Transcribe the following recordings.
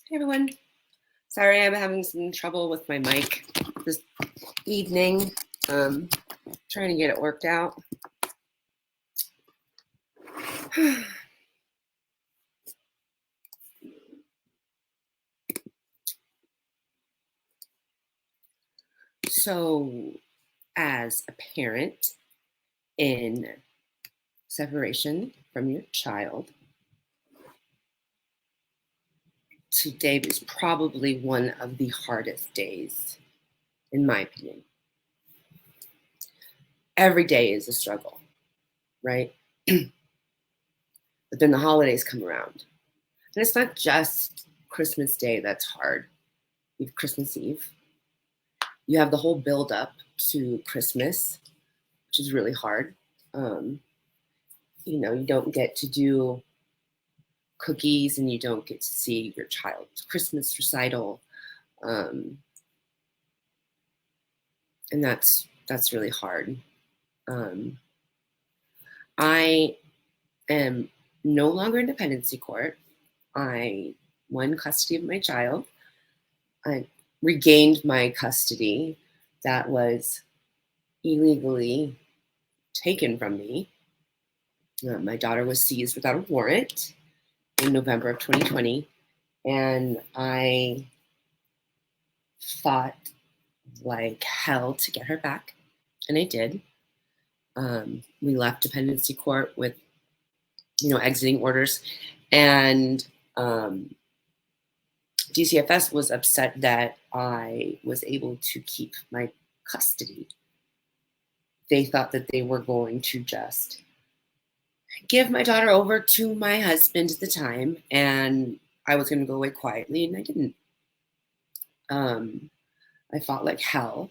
Hey everyone. Sorry, I'm having some trouble with my mic this evening. Trying to get it worked out. So, as a parent in separation from your child, today was probably one of the hardest days, in my opinion. Every day is a struggle, right? But then the holidays come around. And it's not just Christmas Day that's hard. You have Christmas Eve. You have the whole build up to Christmas, which is really hard. Um, you don't get to do cookies and you don't get to see your child's Christmas recital. Um, and that's really hard. Um, I am no longer in dependency court. I won custody of my child. I regained my custody that was illegally taken from me. My daughter was seized without a warrant in November of 2020, and I fought like hell to get her back, and I did. We left dependency court with, exiting orders, and DCFS was upset that I was able to keep my custody. They thought that they were going to just give my daughter over to my husband at the time, and I was going to go away quietly, and I didn't. I fought like hell,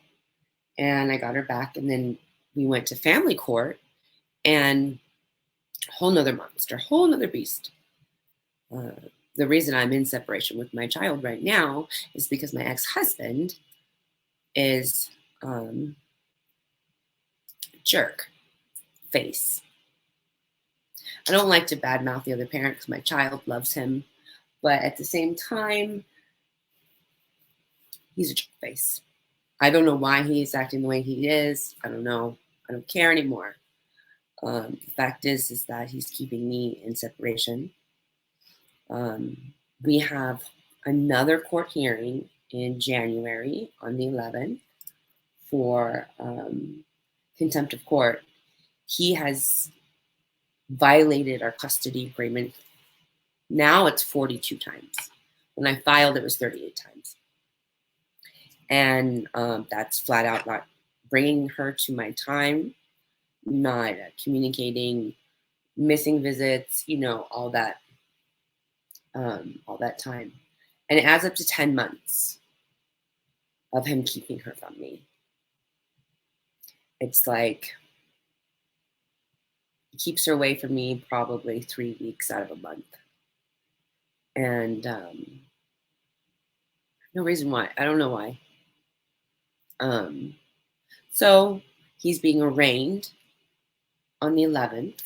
and I got her back, and then we went to family court, and whole nother monster, whole nother beast. The reason I'm in separation with my child right now is because my ex-husband is jerk face. I don't like to badmouth the other parent because my child loves him, but at the same time, he's a jerk face. I don't know why he's acting the way he is. I don't know. I don't care anymore. The fact is that he's keeping me in separation. We have another court hearing in January on the 11th for contempt of court. He has violated our custody agreement. Now it's 42 times. When I filed, it was 38 times. And that's flat out not bringing her to my time, not communicating, missing visits, all that time. And it adds up to 10 months of him keeping her from me. It's like he keeps her away from me probably 3 weeks out of a month. And no reason why. I don't know why. So he's being arraigned on the 11th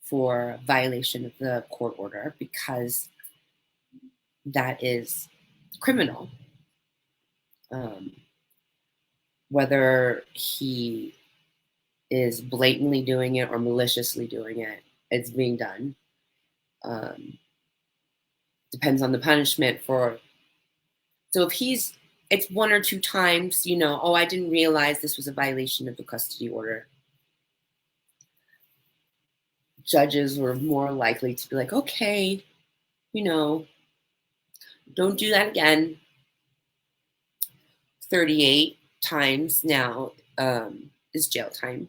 for violation of the court order because that is criminal. Whether he is blatantly doing it or maliciously doing it, it's being done. Depends on the punishment for. So if it's one or two times, I didn't realize this was a violation of the custody order. Judges were more likely to be like, okay, don't do that again. 38 times now is jail time.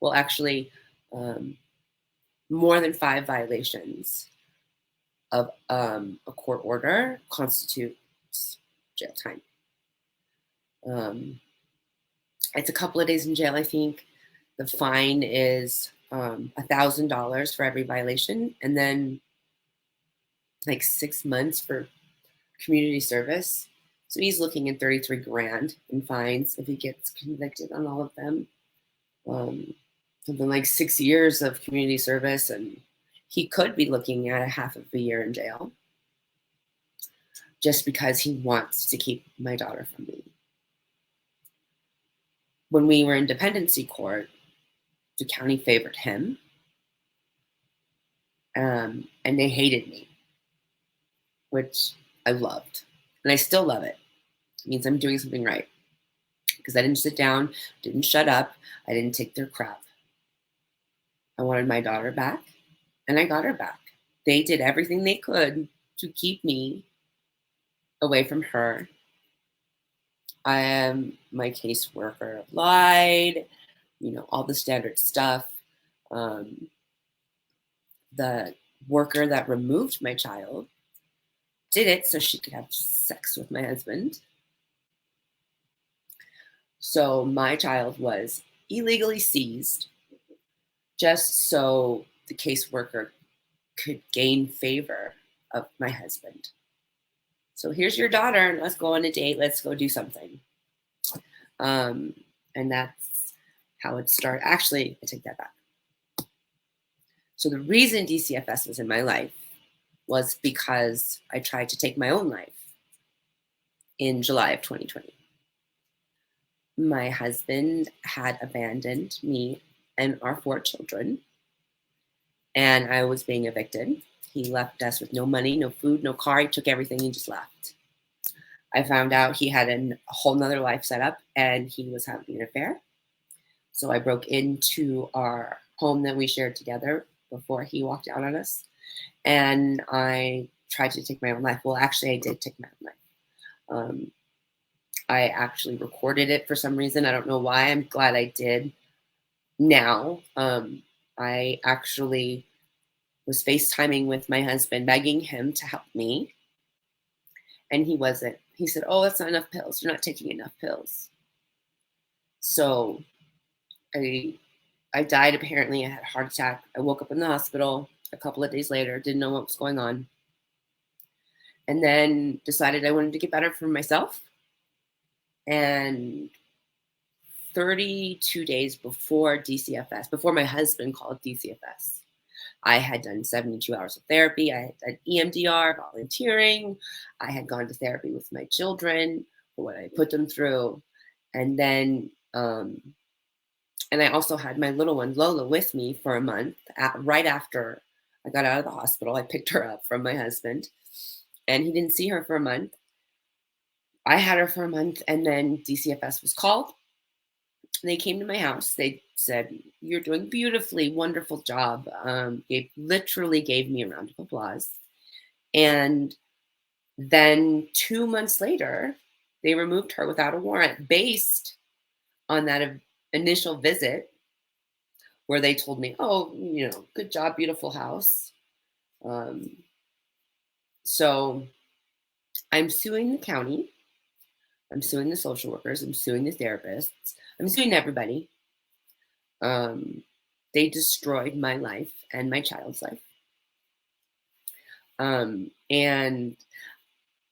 Well, actually, more than 5 violations of a court order constitutes jail time. It's a couple of days in jail, I think. The fine is $1,000 for every violation, and then like 6 months for community service. So he's looking at 33 grand in fines if he gets convicted on all of them. Something like 6 years of community service, and he could be looking at a half of a year in jail. just because he wants to keep my daughter from me. When we were in dependency court, the county favored him, and they hated me, which I loved. And I still love it. It means I'm doing something right because I didn't sit down, didn't shut up, I didn't take their crap. I wanted my daughter back, and I got her back. They did everything they could to keep me away from her. My caseworker lied, all the standard stuff. The worker that removed my child did it so she could have sex with my husband. So my child was illegally seized just so the caseworker could gain favor of my husband. So here's your daughter, and let's go on a date. Let's go do something. And that's how it started. Actually, I take that back. So the reason DCFS was in my life was because I tried to take my own life in July of 2020. My husband had abandoned me and our 4 children, and I was being evicted. He left us with no money, no food, no car. He took everything and just left. I found out he had a whole nother life set up, and he was having an affair. So I broke into our home that we shared together before he walked out on us, and I tried to take my own life. Well, actually, I did take my own life. I actually recorded it for some reason. I don't know why. I'm glad I did now. I actually was FaceTiming with my husband, begging him to help me. And he wasn't. He said, "Oh, that's not enough pills. You're not taking enough pills." So I died, apparently. I had a heart attack. I woke up in the hospital a couple of days later, didn't know what was going on. And then decided I wanted to get better for myself. And 32 days before DCFS, before my husband called DCFS, I had done 72 hours of therapy. I had done EMDR, volunteering. I had gone to therapy with my children for what I put them through. And then, and I also had my little one, Lola, with me for a month. Right after I got out of the hospital, I picked her up from my husband, and he didn't see her for a month. I had her for a month, and then DCFS was called. They came to my house. They said, "You're doing beautifully, wonderful job." They literally gave me a round of applause. And then 2 months later, they removed her without a warrant based on that initial visit where they told me, "Oh, good job, beautiful house." So I'm suing the county. I'm suing the social workers. I'm suing the therapists. I'm suing everybody. They destroyed my life and my child's life. And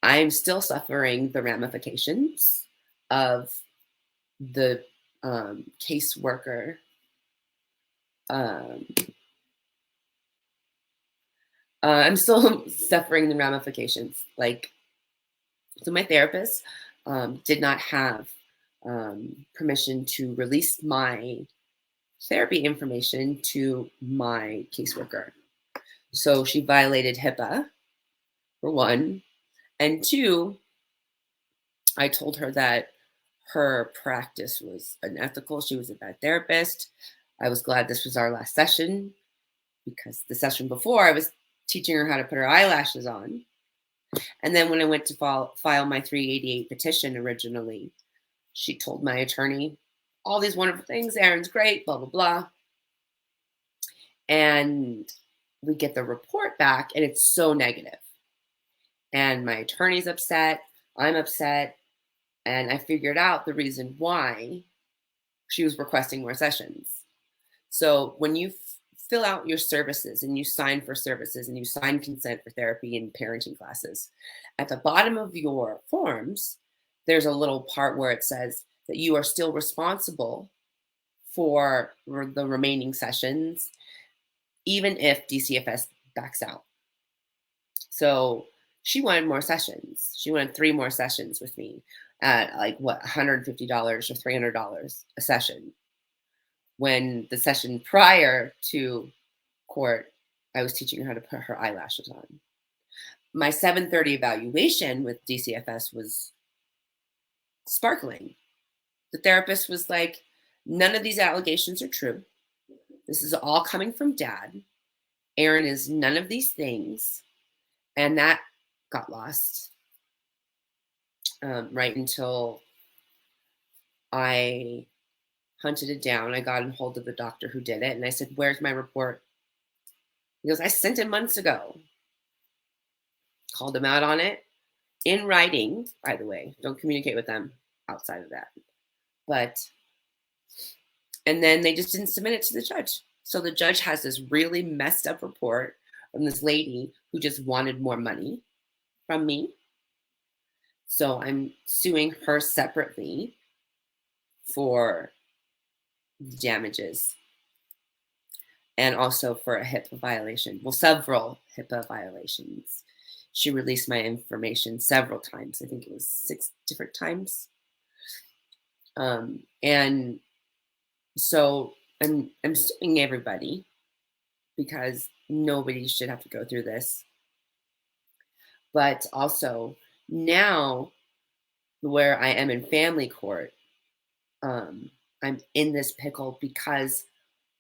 I'm still suffering the ramifications of the caseworker. I'm still suffering the ramifications. So my therapist did not have permission to release my therapy information to my caseworker. So she violated HIPAA, for one. And 2, I told her that her practice was unethical. She was a bad therapist. I was glad this was our last session because the session before I was teaching her how to put her eyelashes on. And then when I went to file my 388 petition originally, she told my attorney all these wonderful things. Erin's great, blah, blah, blah. And we get the report back, and it's so negative. And my attorney's upset. I'm upset. And I figured out the reason why she was requesting more sessions. So when you fill out your services and you sign for services and you sign consent for therapy and parenting classes, at the bottom of your forms, there's a little part where it says that you are still responsible for the remaining sessions, even if DCFS backs out. So She wanted more sessions. She wanted 3 more sessions with me at, like, what, $150 or $300 a session, when the session prior to court, I was teaching her how to put her eyelashes on. My 7:30 evaluation with DCFS was sparkling. The therapist was like, "None of these allegations are true. This is all coming from dad. Aaron is none of these things." And that got lost, right until I hunted it down. I got in hold of the doctor who did it, and I said, "Where's my report?" He goes, "I sent it months ago." Called him out on it in writing, by the way. Don't communicate with them outside of that. But, and then they just didn't submit it to the judge. So the judge has this really messed up report from this lady who just wanted more money from me. So I'm suing her separately for damages and also for a HIPAA violation. Well, several HIPAA violations. She released my information several times. I think it was 6 different times. And so I'm suing everybody because nobody should have to go through this. But also now, where I am in family court, I'm in this pickle because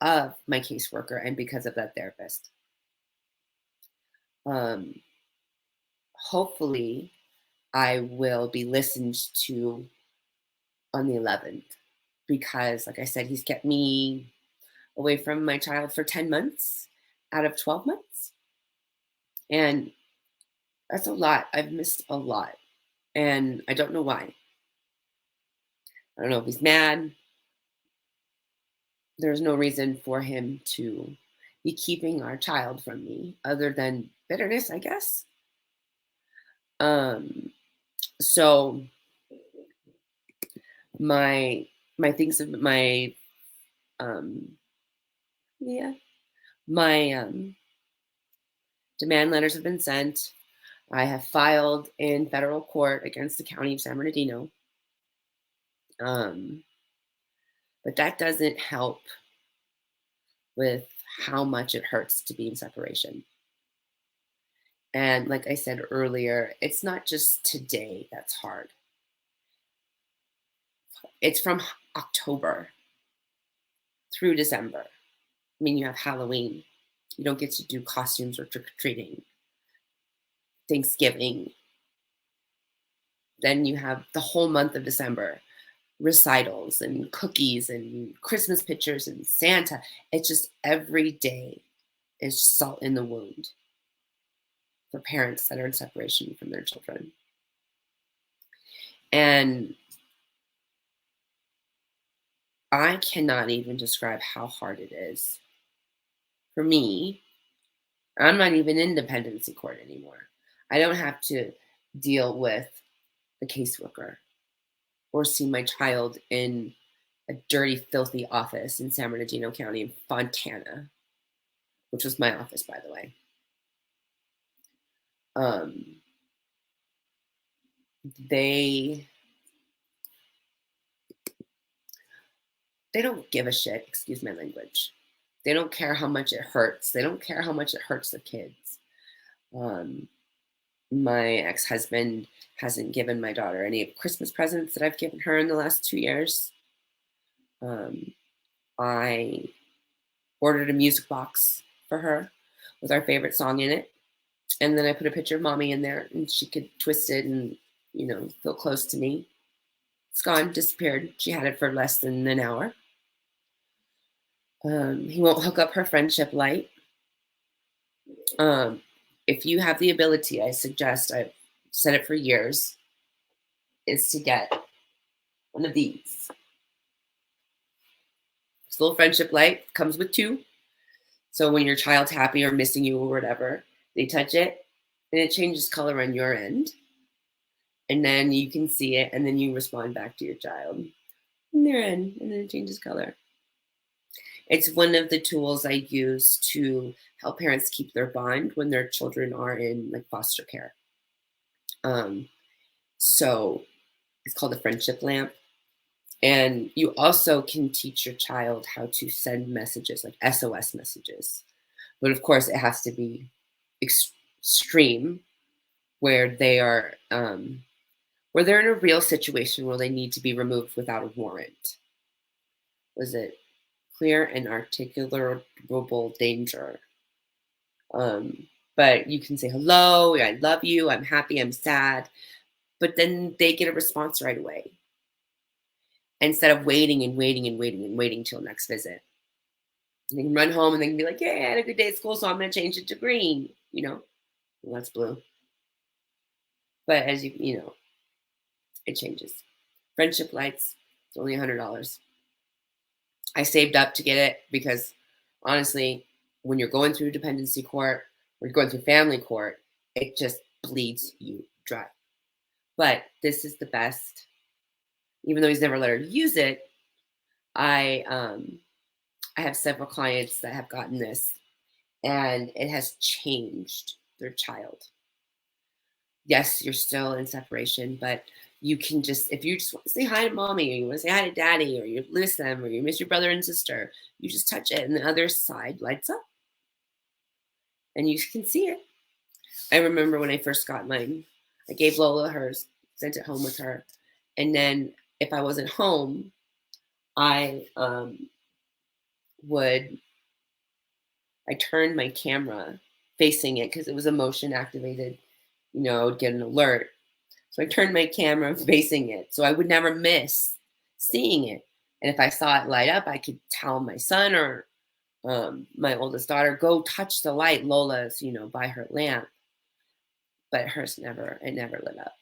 of my caseworker and because of that therapist. Hopefully, I will be listened to on the 11th because, like I said, he's kept me away from my child for 10 months out of 12 months. And that's a lot. I've missed a lot. And I don't know why. I don't know if he's mad. There's no reason for him to be keeping our child from me other than bitterness, I guess. So my things of my yeah, my demand letters have been sent. I have filed in federal court against the county of San Bernardino. But that doesn't help with how much it hurts to be in separation. And like I said earlier, it's not just today that's hard. It's from October through December. I mean, you have Halloween. You don't get to do costumes or trick-or-treating. Thanksgiving. Then you have the whole month of December. Recitals and cookies and Christmas pictures and Santa. It's just every day is salt in the wound for parents that are in separation from their children. And I cannot even describe how hard it is. For me, I'm not even in dependency court anymore. I don't have to deal with the caseworker or see my child in a dirty, filthy office in San Bernardino County in Fontana, which was my office, by the way. They don't give a shit, excuse my language. They don't care how much it hurts. They don't care how much it hurts the kids. My ex-husband hasn't given my daughter any Christmas presents that I've given her in the last 2 years. I ordered a music box for her with our favorite song in it. And then I put a picture of mommy in there and she could twist it and, feel close to me. It's gone, disappeared. She had it for less than an hour. He won't hook up her friendship light. If you have the ability, I suggest, I've said it for years, is to get one of these. This little friendship light comes with 2. So when your child's happy or missing you or whatever, they touch it and it changes color on your end. And then you can see it and then you respond back to your child. And they're in, and then it changes color. It's one of the tools I use to help parents keep their bond when their children are in like foster care. Um, so it's called a friendship lamp. And you also can teach your child how to send messages, like SOS messages. But of course, it has to be extreme, where where they're in a real situation where they need to be removed without a warrant. Was it clear and articulable danger? Um, but you can say hello, I love you, I'm happy, I'm sad, but then they get a response right away instead of waiting and waiting and waiting and waiting till next visit. They can run home and they can be like, "Yeah, I had a good day at school, so I'm going to change it to green." Well, that's blue. But as it changes. Friendship lights, it's only $100. I saved up to get it because honestly, when you're going through dependency court, or you're going through family court, it just bleeds you dry. But this is the best. Even though he's never let her use it, I have several clients that have gotten this, and it has changed their child. Yes, you're still in separation, but you can just, if you just want to say hi to mommy, or you want to say hi to daddy, or you miss them, or you miss your brother and sister, you just touch it, and the other side lights up, and you can see it. I remember when I first got mine, I gave Lola hers, sent it home with her, and then if I wasn't home, I would I turned my camera facing it because it was a motion activated, I would get an alert. So I turned my camera facing it so I would never miss seeing it. And if I saw it light up, I could tell my son or my oldest daughter, go touch the light. Lola's, by her lamp. But it never lit up.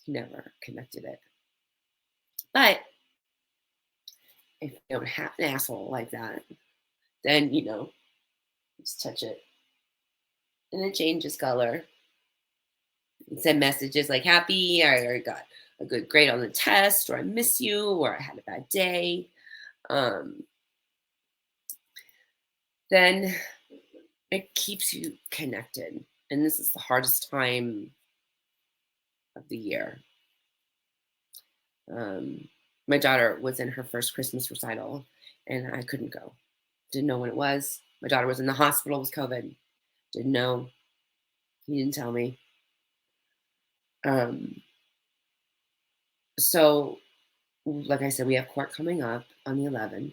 Never connected it. But if you don't have an asshole like that, then, just touch it. And it changes color. Send messages like happy, or I got a good grade on the test, or I miss you, or I had a bad day. Um, then it keeps you connected. And this is the hardest time of the year. My daughter was in her first Christmas recital, and I couldn't go. Didn't know when it was. My daughter was in the hospital with COVID. Didn't know. He didn't tell me. Um, so, like I said, we have court coming up on the 11th,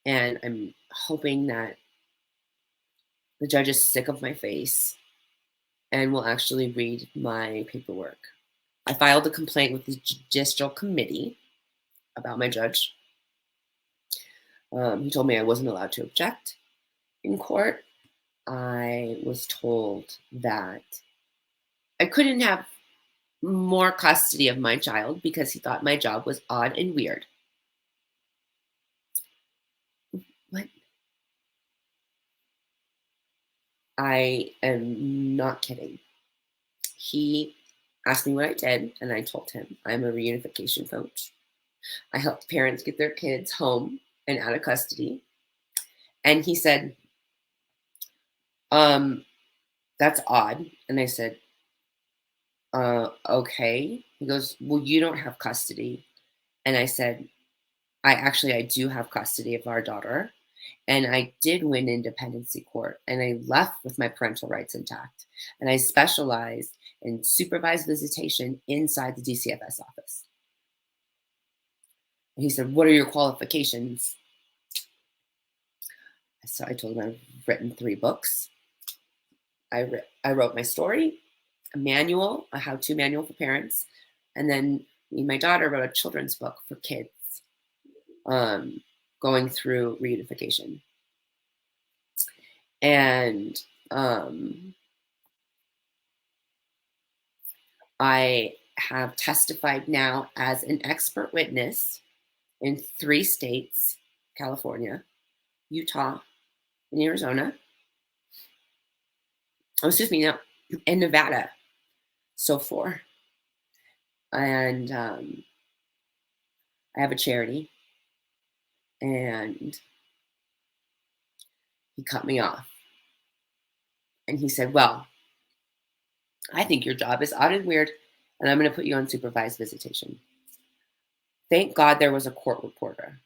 and I'm hoping that the judge is sick of my face and will actually read my paperwork. I filed a complaint with the judicial committee about my judge. He told me I wasn't allowed to object in court. I was told that I couldn't have more custody of my child because he thought my job was odd and weird. What? I am not kidding. He asked me what I did, and I told him I'm a reunification coach. I help parents get their kids home and out of custody. And he said, um, that's odd. And I said, okay. He goes, well, you don't have custody. And I said, I do have custody of our daughter. And I did win independency court. And I left with my parental rights intact. And I specialized in supervised visitation inside the DCFS office. And he said, what are your qualifications? So I told him I've written 3 books. I wrote my story, a manual, a how-to manual for parents, and then me and my daughter wrote a children's book for kids going through reunification. And I have testified now as an expert witness in 3 states, California, Utah, and Arizona. Oh, excuse me, no, in Nevada. So 4. And I have a charity. And he cut me off. And he said, well, I think your job is odd and weird, and I'm going to put you on supervised visitation. Thank God there was a court reporter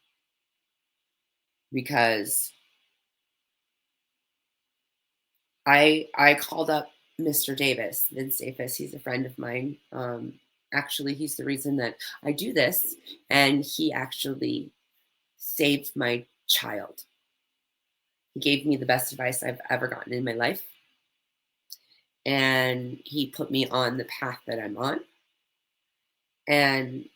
because I called up Mr. Davis, Vince Davis. He's a friend of mine. Actually, he's the reason that I do this, and he actually saved my child. He gave me the best advice I've ever gotten in my life, and he put me on the path that I'm on. And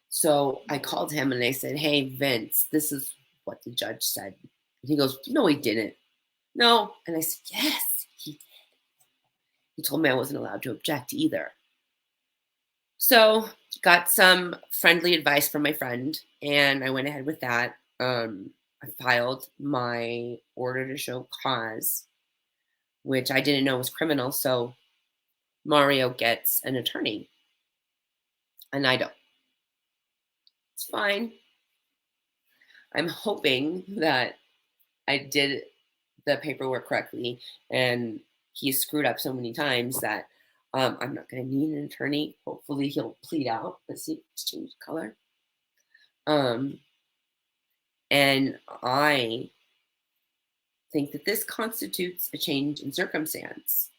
so I called him and I said, "Hey, Vince, this is what the judge said." And he goes, "No, he didn't." No. And I said, "Yes, he did. He told me I wasn't allowed to object either." So got some friendly advice from my friend, and I went ahead with that. I filed my order to show cause, which I didn't know was criminal. So Mario gets an attorney, and I don't. It's fine. I'm hoping that I did the paperwork correctly, and he's screwed up so many times that I'm not going to need an attorney. Hopefully, he'll plead out. Let's see, let's change color. Um, and I think that this constitutes a change in circumstance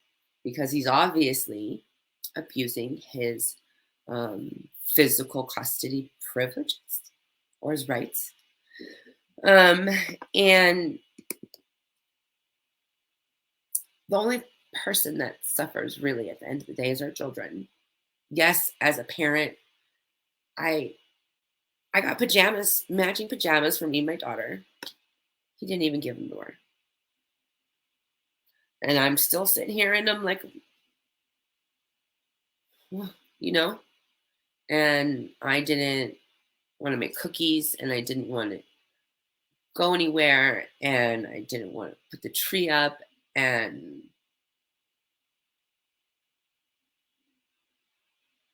because he's obviously abusing his physical custody privileges or his rights. Um, and the only person that suffers really at the end of the day is our children. Yes, as a parent, I I got pajamas, matching pajamas for me and my daughter. He didn't even give them to her. And I'm still sitting here and I'm like, "Well," you know, and I didn't want to make cookies and I didn't want to go anywhere and I didn't want to put the tree up and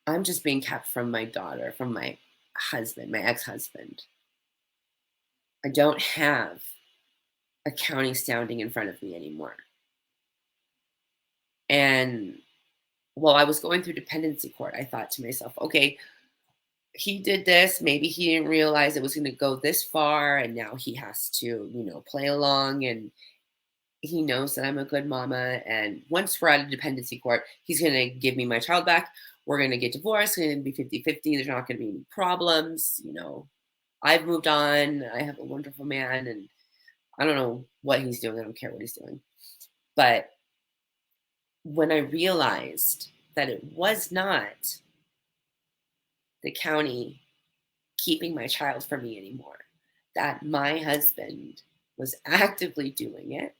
I'm just being kept from my daughter, from my husband, my ex-husband. I don't have a county standing in front of me anymore. And while I was going through dependency court, I thought to myself, okay, he did this. Maybe he didn't realize it was going to go this far. And now he has to, play along. And he knows that I'm a good mama. And once we're out of dependency court, he's going to give me my child back. We're going to get divorced. It's going to be 50-50. There's not going to be any problems. I've moved on. I have a wonderful man. And I don't know what he's doing. I don't care what he's doing. But when I realized that it was not the county keeping my child from me anymore, that my husband was actively doing it,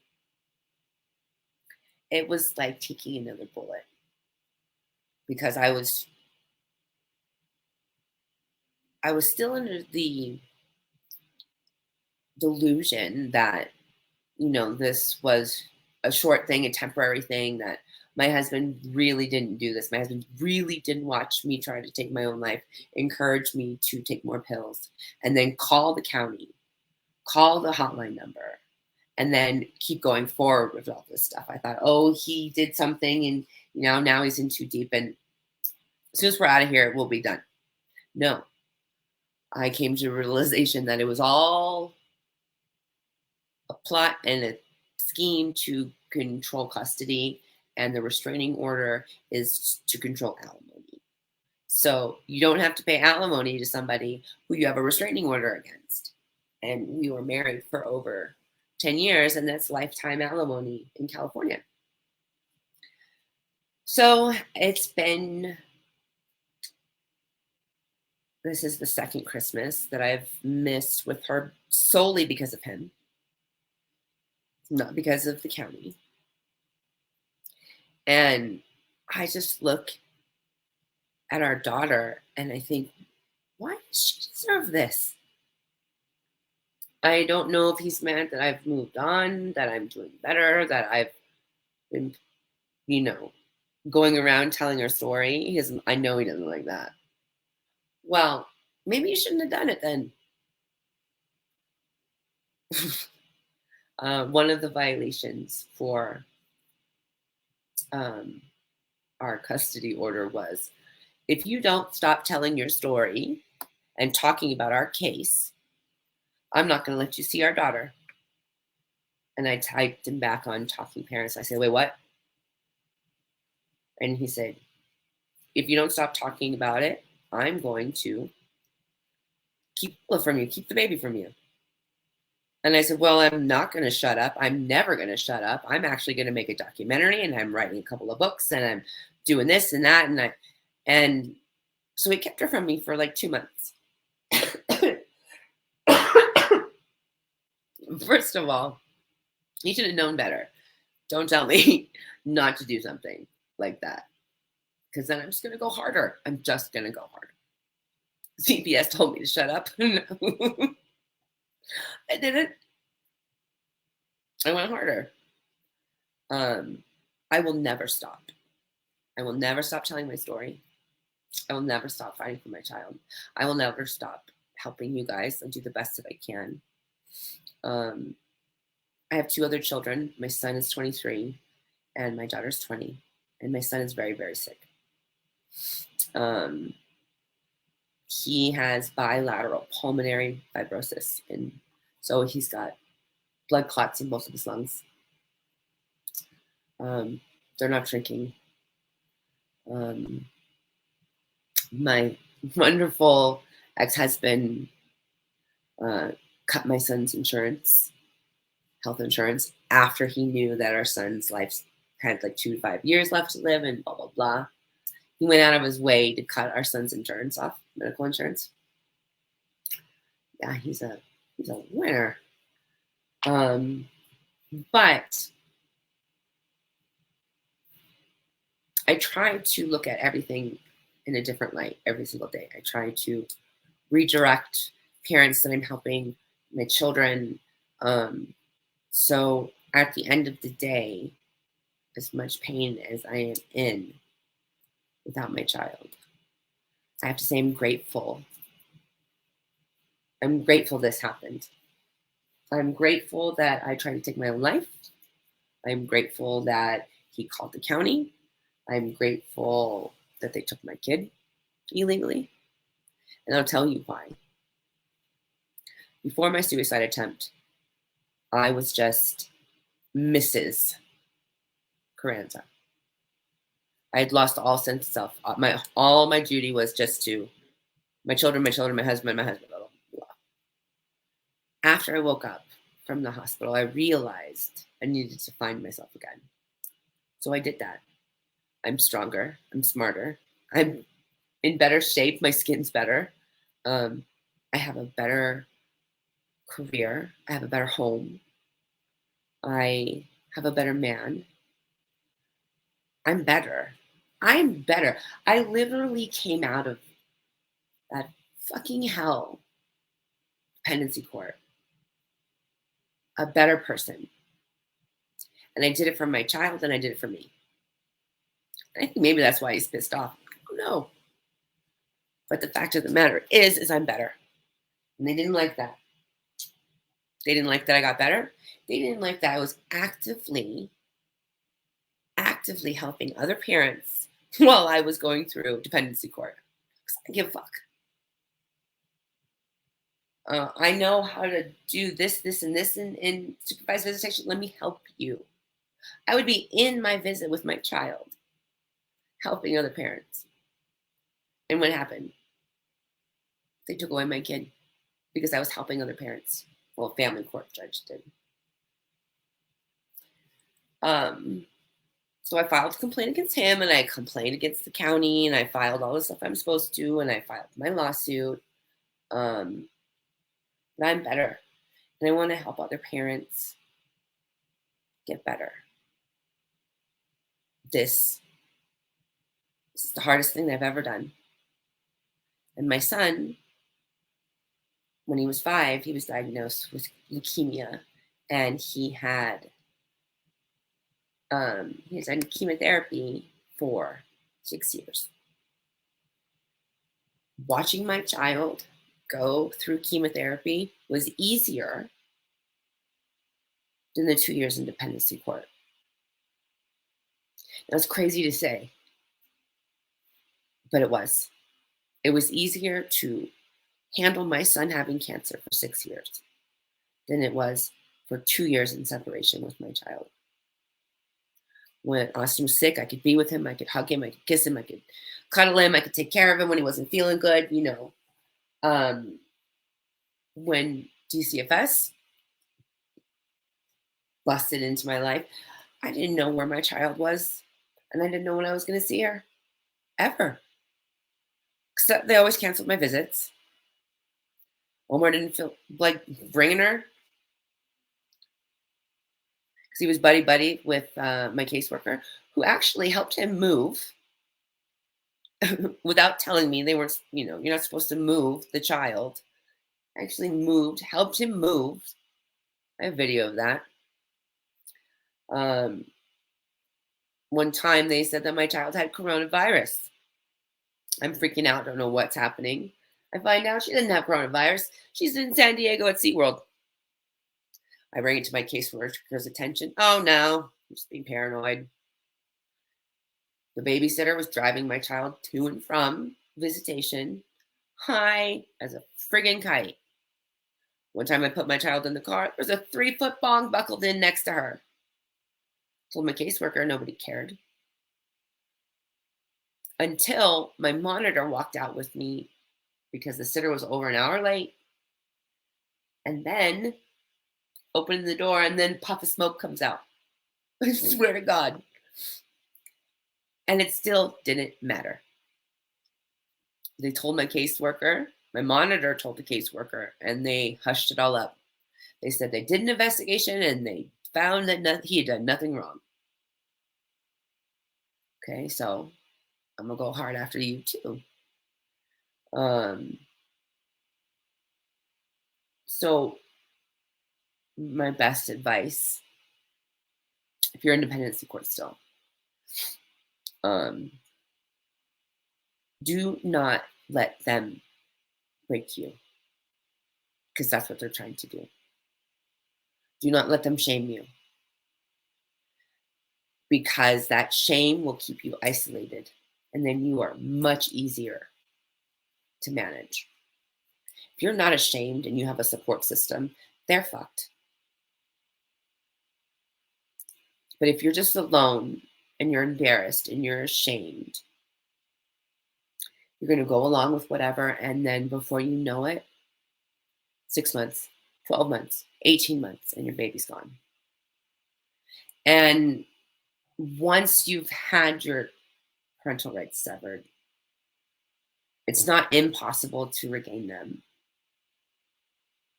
it was like taking another bullet because I was still under the delusion that this was a short thing, a temporary thing, that my husband really didn't do this. My husband really didn't watch me try to take my own life, encourage me to take more pills, and then call the county, call the hotline number, and then keep going forward with all this stuff. I thought, oh, he did something and now he's in too deep. And as soon as we're out of here, we'll be done. No, I came to a realization that it was all a plot and a scheme to control custody, and the restraining order is to control alimony. So you don't have to pay alimony to somebody who you have a restraining order against. And we were married for over 10 years, and that's lifetime alimony in California. So this is the second Christmas that I've missed with her solely because of him, not because of the county. And I just look at our daughter and I think, why does she deserve this? I don't know if he's mad that I've moved on, that I'm doing better, that I've been, going around telling her story. I know he doesn't like that. Well, maybe you shouldn't have done it then. One of the violations for our custody order was, if you don't stop telling your story and talking about our case, I'm not going to let you see our daughter. And I typed him back on Talking Parents. I said, wait, what? And he said, if you don't stop talking about it, I'm going to keep it from you, keep the baby from you. And I said, well, I'm not going to shut up. I'm never going to shut up. I'm actually going to make a documentary, and I'm writing a couple of books, and I'm doing this and that. And so he kept her from me for like 2 months. First of all, he should have known better. Don't tell me not to do something like that, because then I'm just going to go harder. I'm just going to go harder. CPS told me to shut up. I didn't. I went harder. I will never stop. I will never stop telling my story. I will never stop fighting for my child. I will never stop helping you guys and do the best that I can. I have 2 other children. My son is 23 and my daughter's 20. And my son is very, very sick. He has bilateral pulmonary fibrosis. And so he's got blood clots in both of his lungs. They're not drinking. My wonderful ex-husband cut my son's health insurance, after he knew that our son's life had like 2 to 5 years left to live and blah, blah, blah. He went out of his way to cut our son's insurance off, medical insurance. Yeah, he's a winner. But I try to look at everything in a different light every single day. I try to redirect parents that I'm helping, my children. So at the end of the day, as much pain as I am in without my child, I have to say I'm grateful. I'm grateful this happened. I'm grateful that I tried to take my own life. I'm grateful that he called the county. I'm grateful that they took my kid illegally. And I'll tell you why. Before my suicide attempt, I was just Mrs. Carranza. I had lost all sense of self. All my duty was just to my children, my husband, blah, blah, blah. After I woke up from the hospital, I realized I needed to find myself again. So I did that. I'm stronger. I'm smarter. I'm in better shape. My skin's better. I have a better career. I have a better home. I have a better man. I'm better. I'm better. I literally came out of that fucking hell dependency court a better person. And I did it for my child, and I did it for me. I think maybe that's why he's pissed off. I don't know. But the fact of the matter is I'm better. And they didn't like that. They didn't like that I got better. They didn't like that I was actively helping other parents while I was going through dependency court. Because I give a fuck. I know how to do this, and this in supervised visitation. Let me help you. I would be in my visit with my child, helping other parents. And what happened? They took away my kid because I was helping other parents. Well, family court judge did. So I filed a complaint against him, and I complained against the county, and I filed all the stuff I'm supposed to, and I filed my lawsuit. But I'm better, and I want to help other parents get better. This is the hardest thing I've ever done. And my son, when he was 5, he was diagnosed with leukemia, and he had had chemotherapy for 6 years. Watching my child go through chemotherapy was easier than the 2 years in dependency court. That's crazy to say, but it was. It was easier to handle my son having cancer for 6 years than it was for 2 years in separation with my child. When Austin was sick, I could be with him, I could hug him, I could kiss him, I could cuddle him, I could take care of him when he wasn't feeling good, you know. When DCFS busted into my life, I didn't know where my child was, and I didn't know when I was going to see her, ever. Except they always canceled my visits. Omar didn't feel like bringing her because he was buddy with my caseworker, who actually helped him move without telling me. They weren't, you know, you're not supposed to move the child. I actually moved, helped him move. I have video of that. One time they said that my child had coronavirus. I'm freaking out, don't know what's happening. I find out she doesn't have coronavirus. She's in San Diego at SeaWorld. I bring it to my caseworker's attention. Oh no, I'm just being paranoid. The babysitter was driving my child to and from visitation, high as a friggin' kite. One time I put my child in the car, there was a 3-foot bong buckled in next to her. Told my caseworker, nobody cared. Until my monitor walked out with me because the sitter was over an hour late. And then opened the door, and then puff of smoke comes out. I swear to God. And it still didn't matter. They told my caseworker, my monitor told the caseworker, and they hushed it all up. They said they did an investigation and they found that he had done nothing wrong. Okay, so I'm gonna go hard after you too. So my best advice, if you're in dependency court still, do not let them break you, because that's what they're trying to do. Do not let them shame you, because that shame will keep you isolated, and then you are much easier to manage. If you're not ashamed and you have a support system, they're fucked. But if you're just alone and you're embarrassed and you're ashamed, you're going to go along with whatever, and then before you know it, 6 months, 12 months, 18 months, and your baby's gone. And once you've had your parental rights severed, it's not impossible to regain them,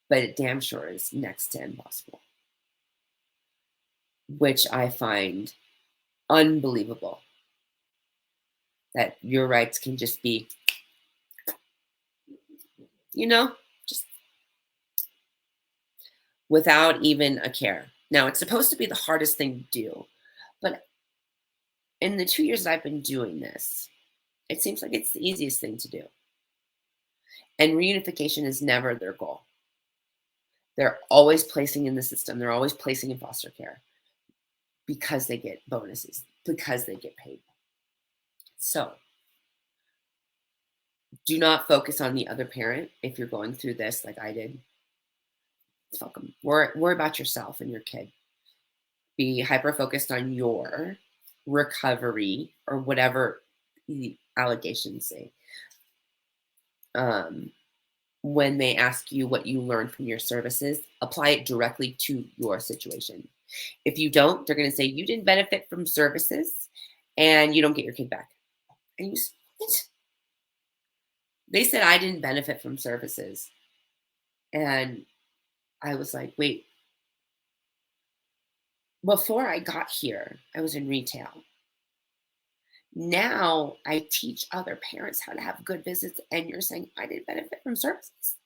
but it damn sure is next to impossible, which I find unbelievable, that your rights can just be, you know, just without even a care. Now, it's supposed to be the hardest thing to do, but in the 2 years that I've been doing this, it seems like it's the easiest thing to do. And reunification is never their goal. They're always placing in the system. They're always placing in foster care because they get bonuses, because they get paid. So do not focus on the other parent if you're going through this like I did. Fuck them. Worry about yourself and your kid. Be hyper-focused on your recovery or whatever the allegations say. When they ask you what you learned from your services, apply it directly to your situation. If you don't, they're going to say you didn't benefit from services and you don't get your kid back. And you say, what? They said I didn't benefit from services. And I was like, wait, before I got here, I was in retail. Now I teach other parents how to have good visits, and you're saying I didn't benefit from services.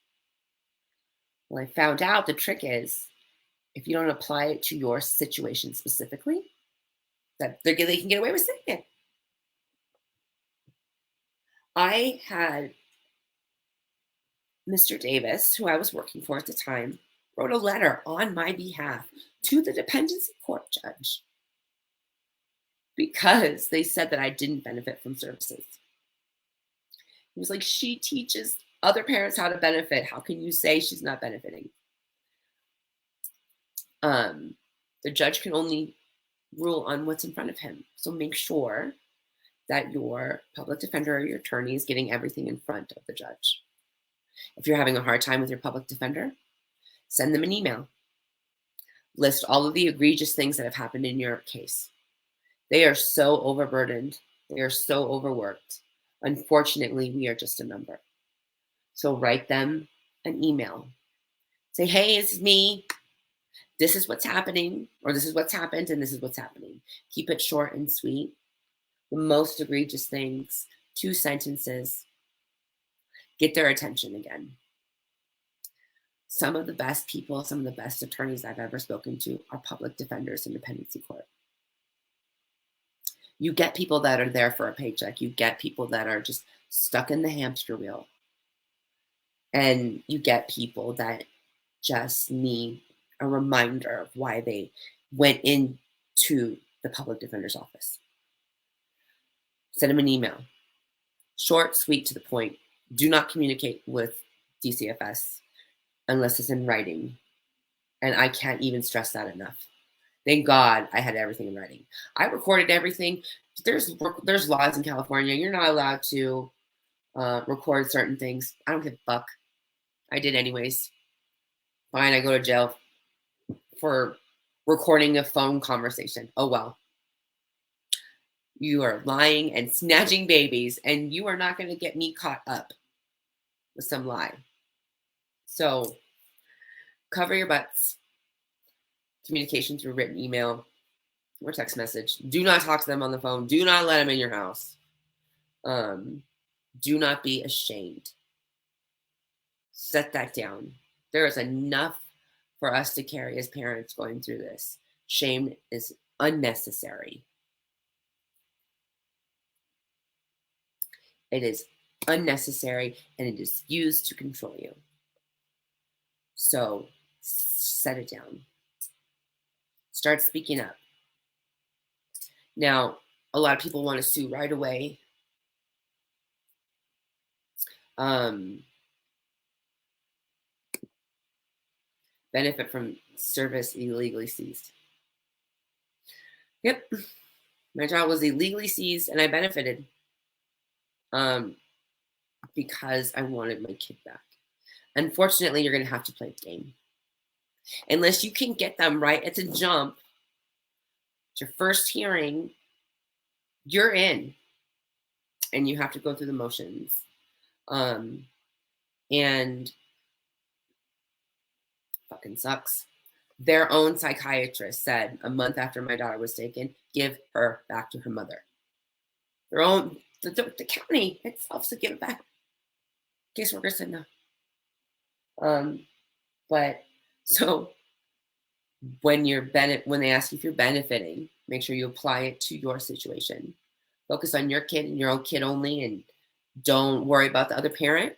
Well, I found out the trick is if you don't apply it to your situation specifically, that they can get away with saying it. I had Mr. Davis, who I was working for at the time, wrote a letter on my behalf to the dependency court judge. because they said that I didn't benefit from services. He was like, she teaches other parents how to benefit. How can you say she's not benefiting? The judge can only rule on what's in front of him. So make sure that your public defender or your attorney is getting everything in front of the judge. If you're having a hard time with your public defender, send them an email. List all of the egregious things that have happened in your case. They are so overburdened. They are so overworked. Unfortunately, we are just a number. So write them an email. Say, hey, it's me. This is what's happening, or this is what's happened, and this is what's happening. Keep it short and sweet. The most egregious things, 2 sentences. Get their attention again. Some of the best people, some of the best attorneys I've ever spoken to are public defenders in dependency court. You get people that are there for a paycheck. You get people that are just stuck in the hamster wheel. And you get people that just need a reminder of why they went into the public defender's office. Send them an email. Short, sweet, to the point. Do not communicate with DCFS unless it's in writing. And I can't even stress that enough. Thank God I had everything in writing. I recorded everything. There's laws in California. You're not allowed to record certain things. I don't give a fuck. I did anyways. Fine, I go to jail for recording a phone conversation. Oh well. You are lying and snatching babies, and you are not going to get me caught up with some lie. So cover your butts. Communication through written email or text message. Do not talk to them on the phone. Do not let them in your house. Do not be ashamed. Set that down. There is enough for us to carry as parents going through this. Shame is unnecessary. It is unnecessary, and it is used to control you. So set it down. Start speaking up. Now, a lot of people want to sue right away. Benefit from service illegally seized. Yep. My child was illegally seized, and I benefited because I wanted my kid back. Unfortunately, you're going to have to play the game. Unless you can get them right at the jump, it's your first hearing, you're in. And you have to go through the motions. And fucking sucks. Their own psychiatrist said a month after my daughter was taken, give her back to her mother. Their own, the county itself said give it back. Caseworker said no. But so when they ask you if you're benefiting, make sure you apply it to your situation. Focus on your kid and your own kid only, and don't worry about the other parent.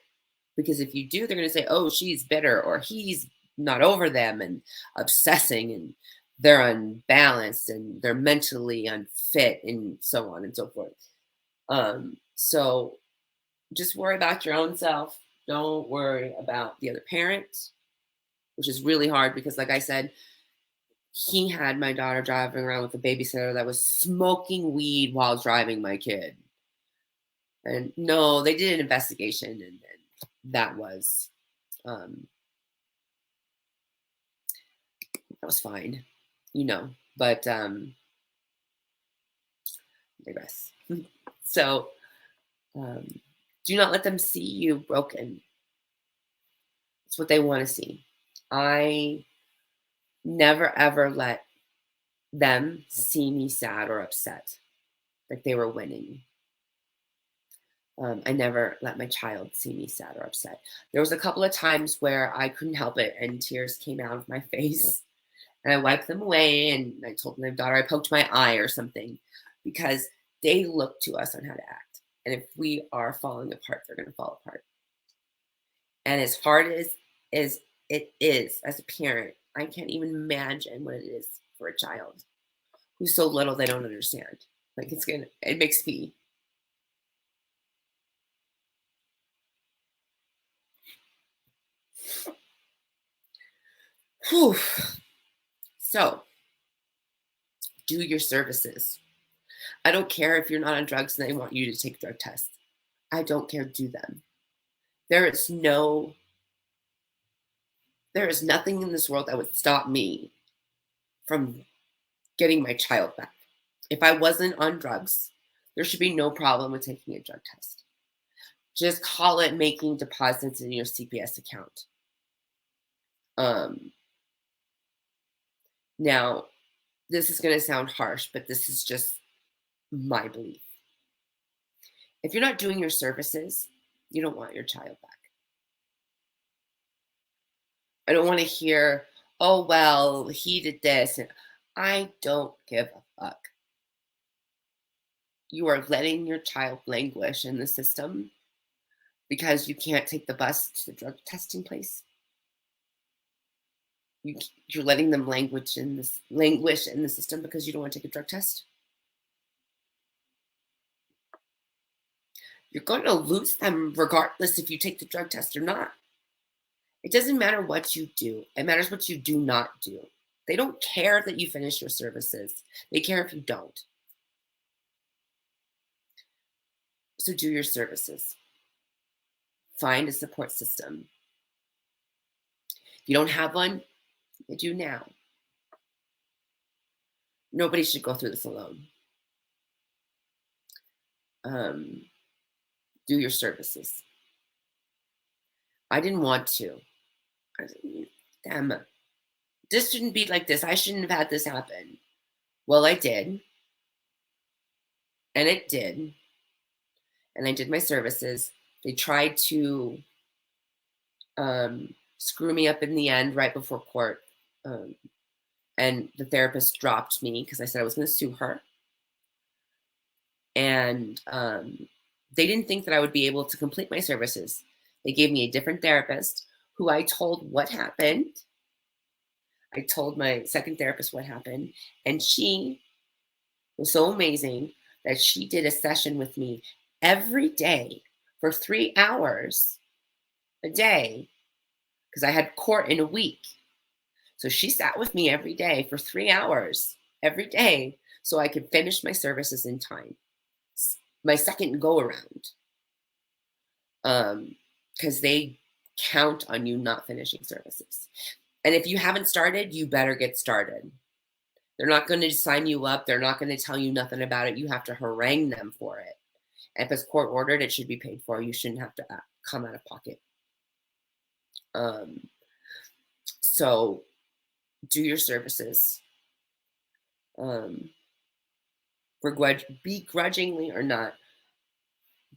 Because if you do, they're going to say, oh, she's bitter, or he's not over them and obsessing, and they're unbalanced and they're mentally unfit, and so on and so forth. So just worry about your own self. Don't worry about the other parent, which is really hard because, like I said, he had my daughter driving around with a babysitter that was smoking weed while driving my kid. And no, they did an investigation, and that was fine, but digress. So do not let them see you broken. It's what they want to see. I never ever let them see me sad or upset, like they were winning. I never let my child see me sad or upset. There was a couple of times where I couldn't help it and tears came out of my face, and I wiped them away, and I told my daughter I poked my eye or something, because they look to us on how to act. And if we are falling apart, they're going to fall apart. And as hard as it is as a parent, I can't even imagine what it is for a child who's so little they don't understand. Like it makes me, whew. So do your services. I don't care if you're not on drugs and they want you to take drug tests. I don't care, do them. There is no, there is nothing in this world that would stop me from getting my child back. If I wasn't on drugs, there should be no problem with taking a drug test. Just call it making deposits in your CPS account. Um, Now, this is going to sound harsh, but this is just my belief. If you're not doing your services, you don't want your child back. I don't want to hear, oh, well, he did this. And I don't give a fuck. You are letting your child languish in the system because you can't take the bus to the drug testing place. You're letting them languish in the system because you don't want to take a drug test. You're going to lose them regardless if you take the drug test or not. It doesn't matter what you do. It matters what you do not do. They don't care that you finish your services. They care if you don't. So do your services. Find a support system. If you don't have one, you do now. Nobody should go through this alone. Do your services. I didn't want to. I was like, damn, this shouldn't be like this. I shouldn't have had this happen. Well, I did. And it did. And I did my services. They tried to screw me up in the end right before court. And the therapist dropped me because I said I was going to sue her. And they didn't think that I would be able to complete my services. They gave me a different therapist who I told what happened. I told my second therapist what happened. And she was so amazing that she did a session with me every day for 3 hours a day because I had court in a week. So she sat with me every day for 3 hours every day so I could finish my services in time. My second go around. Because they count on you not finishing services. And if you haven't started, you better get started. They're not going to sign you up. They're not going to tell you nothing about it. You have to harangue them for it. And if it's court ordered, it should be paid for. You shouldn't have to come out of pocket. So do your services. Begrudgingly or not,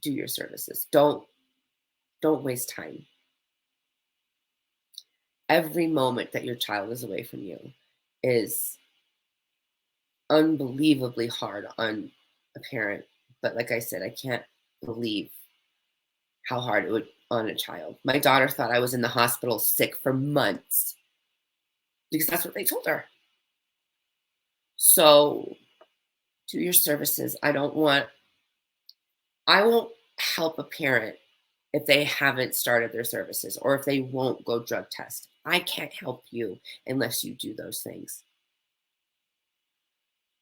do your services. Don't waste time. Every moment that your child is away from you is unbelievably hard on a parent. But like I said, I can't believe how hard it would on a child. My daughter thought I was in the hospital sick for months because that's what they told her. So do your services. I won't help a parent if they haven't started their services or if they won't go drug test. I can't help you unless you do those things.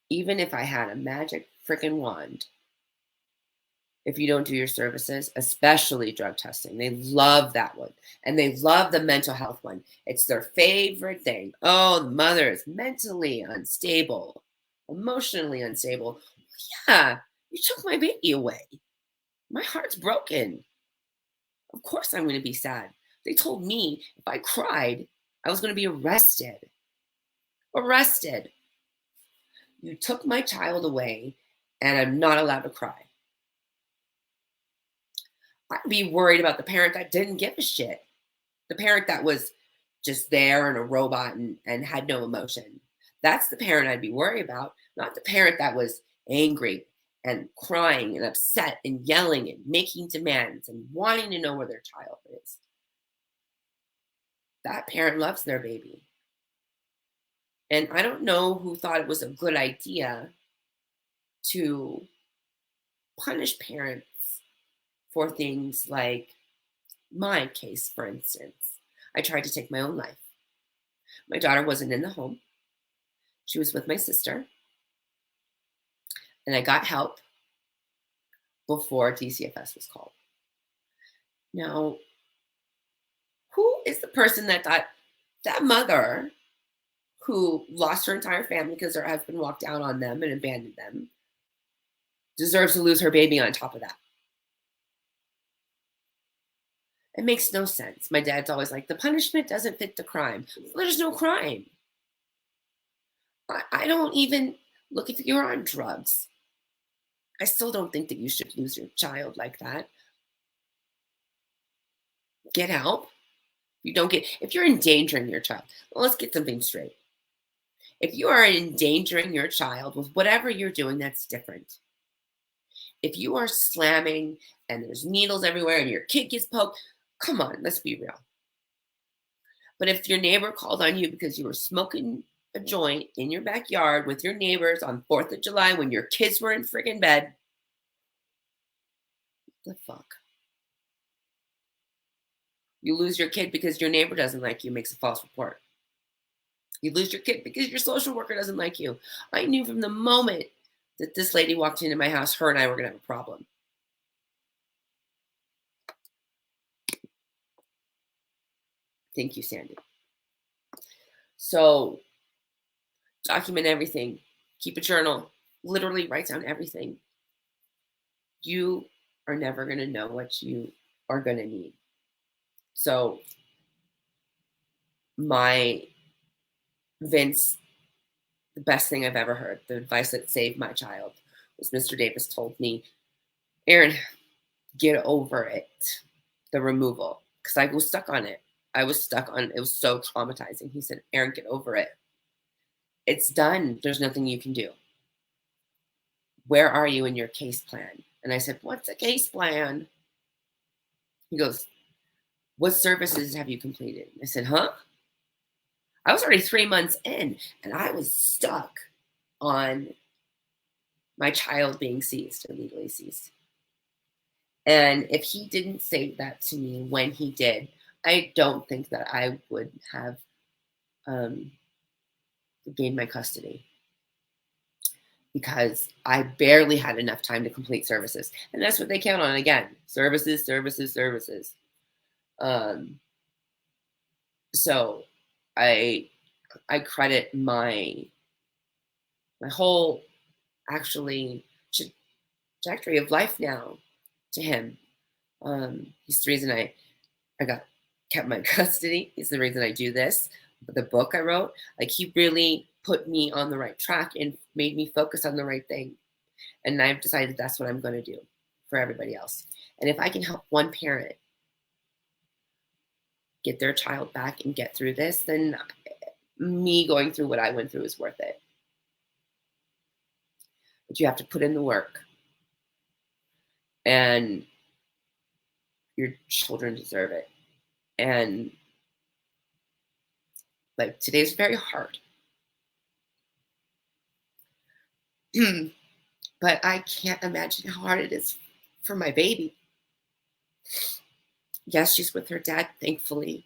Even if I had a magic freaking wand, if you don't do your services, especially drug testing, they love that one. And they love the mental health one. It's their favorite thing. Oh, the mother is mentally unstable, emotionally unstable. Yeah, you took my baby away. My heart's broken. Of course I'm going to be sad. They told me if I cried, I was going to be arrested. Arrested. You took my child away and I'm not allowed to cry. I'd be worried about the parent that didn't give a shit. The parent that was just there and a robot and had no emotion. That's the parent I'd be worried about, not the parent that was angry and crying and upset and yelling and making demands and wanting to know where their child is. That parent loves their baby. And I don't know who thought it was a good idea to punish parents for things like my case, for instance. I tried to take my own life. My daughter wasn't in the home. She was with my sister, and I got help before DCFS was called. Now, who is the person that thought that mother who lost her entire family because her husband walked out on them and abandoned them deserves to lose her baby on top of that? It makes no sense. My dad's always like, the punishment doesn't fit the crime. Well, there's no crime. I don't even look, if you're on drugs, I still don't think that you should lose your child like that. Get help. You don't get, if you're endangering your child, well, let's get something straight. If you are endangering your child with whatever you're doing, that's different. If you are slamming and there's needles everywhere and your kid gets poked, come on, let's be real. But if your neighbor called on you because you were smoking a joint in your backyard with your neighbors on 4th of July when your kids were in friggin' bed, the fuck? You lose your kid because your neighbor doesn't like you, makes a false report. You lose your kid because your social worker doesn't like you. I knew from the moment that this lady walked into my house, her and I were going to have a problem. Thank you, Sandy. So document everything. Keep a journal. Literally write down everything. You are never going to know what you are going to need. So my Vince, the best thing I've ever heard, the advice that saved my child, was Mr. Davis told me, Erin, get over it, the removal, because I was stuck on it. I was stuck on it. It was so traumatizing. He said, Erin, get over it. It's done. There's nothing you can do. Where are you in your case plan? And I said, what's a case plan? He goes, what services have you completed? I said, huh? I was already 3 months in, and I was stuck on my child being seized, illegally seized. And if he didn't say that to me when he did, I don't think that I would have gained my custody, because I barely had enough time to complete services. And that's what they count on again. Services, services, services. So I credit my whole actually trajectory of life now to him. He's the reason I kept my custody. He's the reason I do this. The book I wrote, like, he really put me on the right track and made me focus on the right thing. And I've decided that's what I'm going to do for everybody else. And if I can help one parent get their child back and get through this, then me going through what I went through is worth it. But you have to put in the work. And your children deserve it. And like, today's very hard. But I can't imagine how hard it is for my baby. Yes, she's with her dad, thankfully.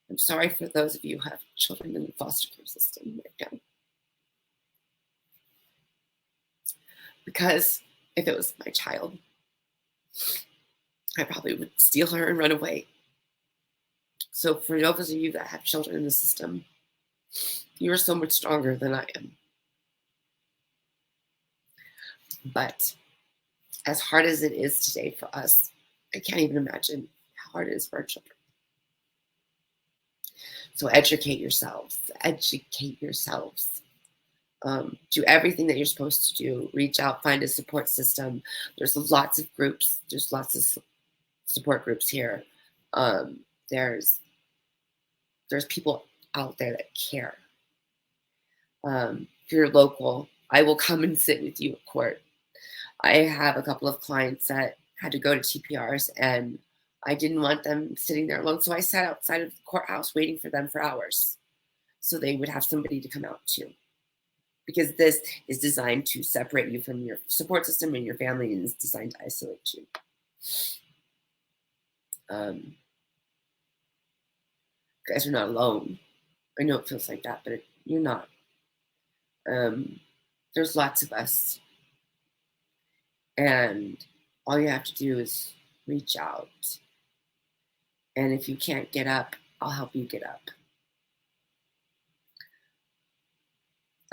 I'm sorry for those of you who have children in the foster care system right now. Because if it was my child, I probably would steal her and run away. So for those of you that have children in the system, you are so much stronger than I am. But as hard as it is today for us, I can't even imagine how hard it is for our children. So educate yourselves. Educate yourselves. Do everything that you're supposed to do. Reach out, find a support system. There's lots of groups. There's lots of support groups here. There's people out there that care. If you're local, I will come and sit with you at court. I have a couple of clients that had to go to TPRs, and I didn't want them sitting there alone. So I sat outside of the courthouse waiting for them for hours so they would have somebody to come out to. because this is designed to separate you from your support system and your family, and is designed to isolate you. You guys are not alone. I know it feels like that, but you're not. There's lots of us, and all you have to do is reach out. And if you can't get up, I'll help you get up.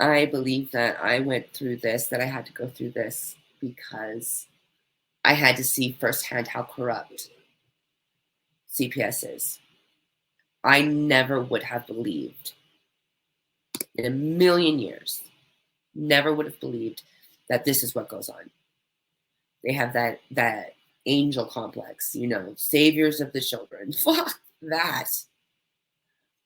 I believe that I went through this, that I had to go through this because I had to see firsthand how corrupt CPS is. I never would have believed in a million years, never would have believed that this is what goes on. They have that angel complex, saviors of the children. Fuck that.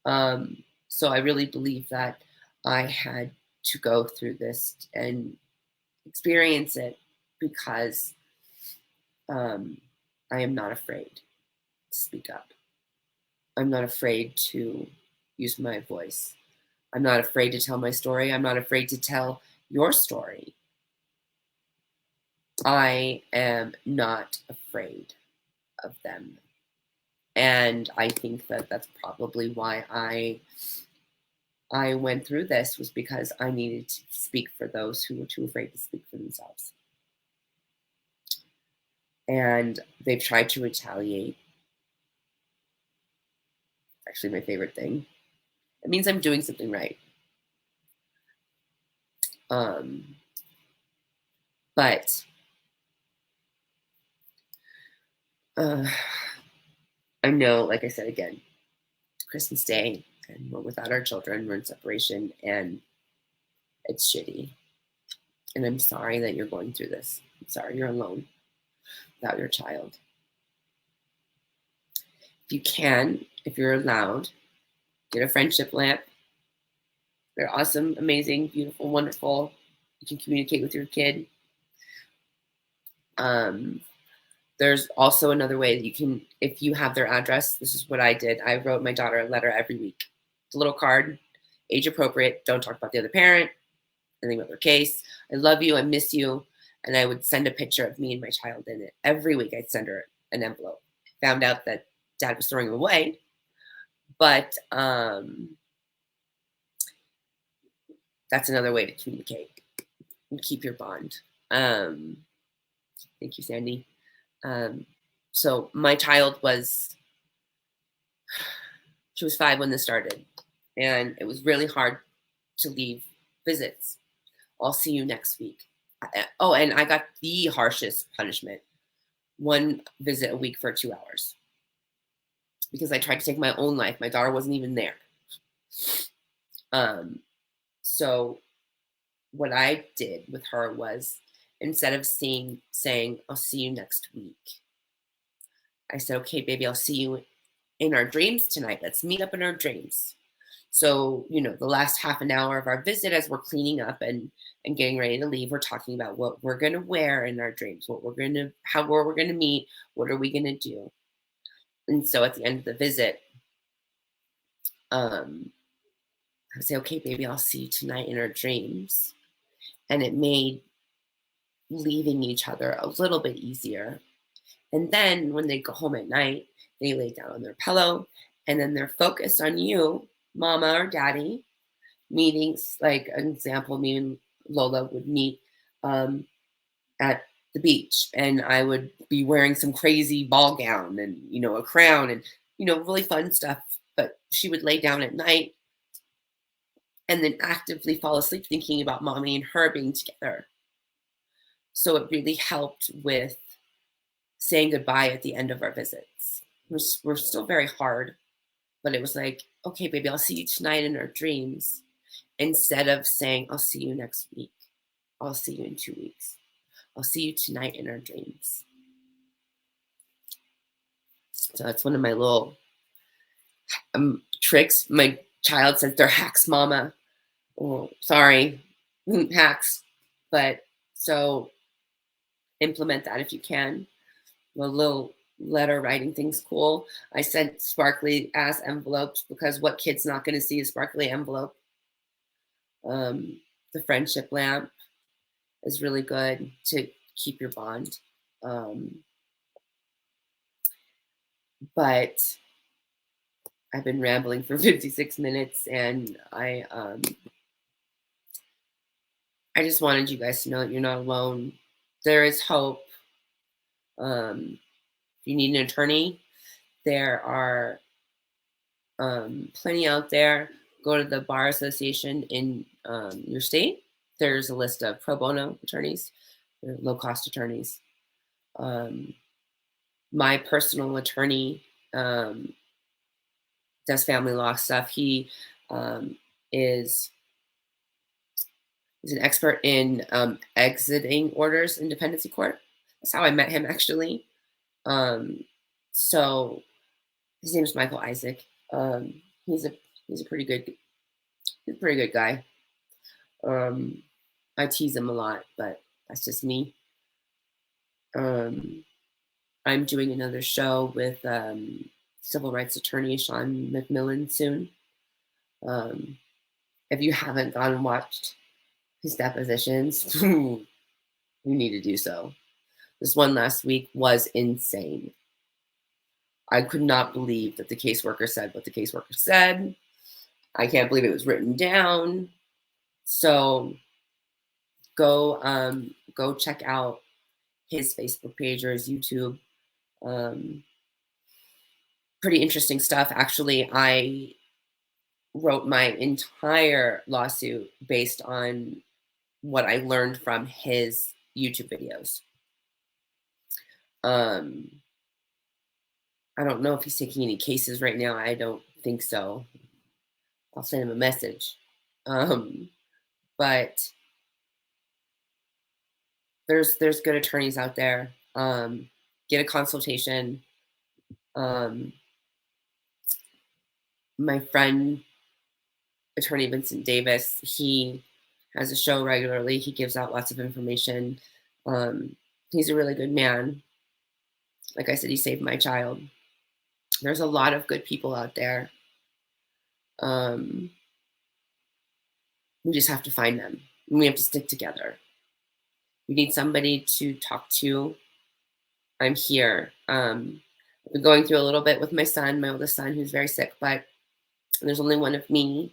So I really believe that I had to go through this and experience it because I am not afraid to speak up. I'm not afraid to use my voice. I'm not afraid to tell my story. I'm not afraid to tell your story. I am not afraid of them. And I think that that's probably why I went through this, was because I needed to speak for those who were too afraid to speak for themselves. And they've tried to retaliate. Actually, my favorite thing. It means I'm doing something right. But I know, like I said again, Christmas Day, and we're without our children, we're in separation, and it's shitty. And I'm sorry that you're going through this. I'm sorry you're alone without your child. If you can, if you're allowed, get a friendship lamp. They're awesome, amazing, beautiful, wonderful. You can communicate with your kid. There's also another way that you can, if you have their address, this is what I did. I wrote my daughter a letter every week. It's a little card, age appropriate. Don't talk about the other parent, anything about their case. I love you. I miss you. And I would send a picture of me and my child in it. Every week I'd send her an envelope. Found out that dad was throwing them away. But that's another way to communicate and keep your bond. Thank you, Sandy. So my child she was 5 when this started, and it was really hard to leave visits. I'll see you next week. Oh, and I got the harshest punishment. 1 visit a week for 2 hours. Because I tried to take my own life. My daughter wasn't even there. So what I did with her was, instead of saying, I'll see you next week, I said, okay, baby, I'll see you in our dreams tonight. Let's meet up in our dreams. So, the last half an hour of our visit, as we're cleaning up and getting ready to leave, we're talking about what we're going to wear in our dreams, where we're going to meet, what are we going to do? And so at the end of the visit, I would say, okay, baby, I'll see you tonight in our dreams. And it made leaving each other a little bit easier. And then when they go home at night, they lay down on their pillow, and then they're focused on you, mama or daddy. Meetings, like an example, me and Lola would meet at the beach, and I would be wearing some crazy ball gown and, a crown and, really fun stuff. But she would lay down at night and then actively fall asleep thinking about mommy and her being together. So it really helped with saying goodbye at the end of our visits. We're still very hard, but it was like, okay, baby, I'll see you tonight in our dreams. Instead of saying, I'll see you next week. I'll see you in 2 weeks. I'll see you tonight in our dreams. So that's one of my little tricks. My child says they're hacks, mama. Oh, sorry, hacks. But so implement that if you can. A little letter writing thing's cool. I sent sparkly ass envelopes because what kid's not going to see a sparkly envelope? the friendship lamp is really good to keep your bond. But I've been rambling for 56 minutes, and I just wanted you guys to know that you're not alone. There is hope. If you need an attorney, there are plenty out there. Go to the bar association in your state. There's a list of pro bono attorneys, low cost attorneys. My personal attorney does family law stuff. He is he's an expert in exiting orders in dependency court. That's how I met him, actually. So his name is Michael Isaac. He's a pretty good guy. I tease him a lot, but that's just me. I'm doing another show with civil rights attorney Sean McMillan soon. If you haven't gone and watched his depositions, you need to do so. This one last week was insane. I could not believe that the caseworker said what the caseworker said. I can't believe it was written down. So go check out his Facebook page or his YouTube. Pretty interesting stuff. Actually, I wrote my entire lawsuit based on what I learned from his YouTube videos. I don't know if he's taking any cases right now. I don't think so. I'll send him a message. But there's good attorneys out there. Get a consultation. My friend, attorney Vincent Davis, he has a show regularly. He gives out lots of information. He's a really good man. Like I said, he saved my child. There's a lot of good people out there. We just have to find them. And we have to stick together. We need somebody to talk to. I'm here. I've been going through a little bit with my son, my oldest son, who's very sick, but there's only one of me,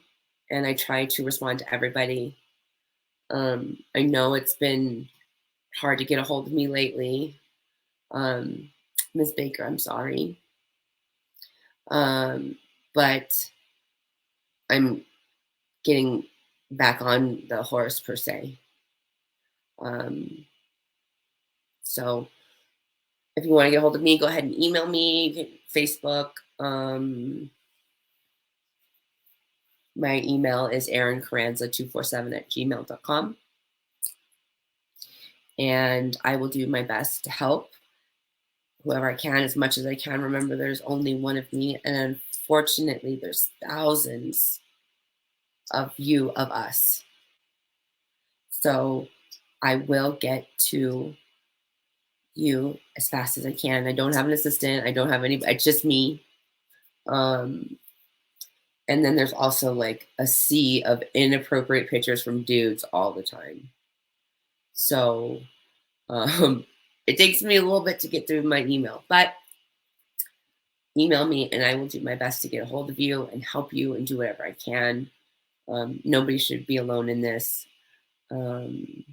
and I try to respond to everybody. I know it's been hard to get a hold of me lately. Ms. Baker, I'm sorry. But I'm getting back on the horse, per se. So if you want to get a hold of me, go ahead and email me, Facebook. My email is erincarranza247@gmail.com. And I will do my best to help whoever I can, as much as I can. Remember, there's only one of me, and unfortunately, there's thousands of you, of us. So I will get to you as fast as I can. I don't have an assistant. I don't have anybody. It's just me. And then there's also like a sea of inappropriate pictures from dudes all the time. So it takes me a little bit to get through my email, but email me and I will do my best to get a hold of you and help you and do whatever I can. Nobody should be alone in this. And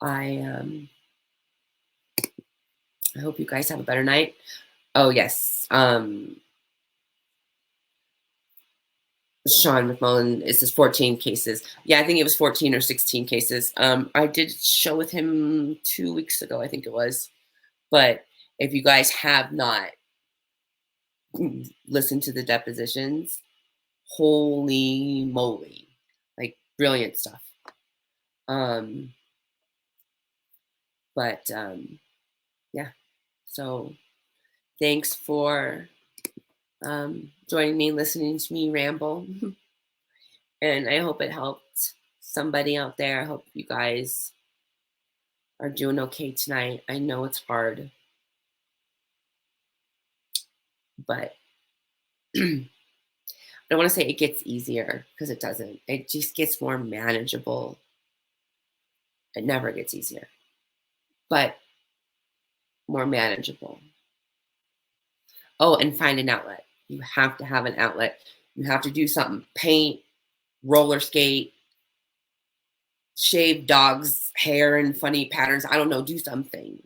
I hope you guys have a better night. Oh, yes. Sean McMullen, is his 14 cases. Yeah, I think it was 14 or 16 cases. I did a show with him 2 weeks ago, I think it was. But if you guys have not listened to the depositions, holy moly, like brilliant stuff. Yeah, so thanks for joining me, listening to me ramble. And I hope it helped somebody out there. I hope you guys are doing okay tonight. I know it's hard, but don't want to say it gets easier because it doesn't. It just gets more manageable. It never gets easier, but more manageable. Oh, and find an outlet. You have to have an outlet. You have to do something. Paint, roller skate, shave dogs' hair in funny patterns. I don't know. Do something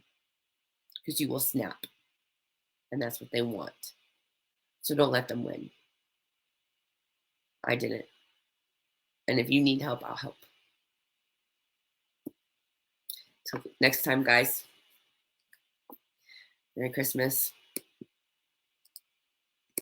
because you will snap. And that's what they want. So don't let them win. I didn't. And if you need help, I'll help. Till next time, guys. Merry Christmas.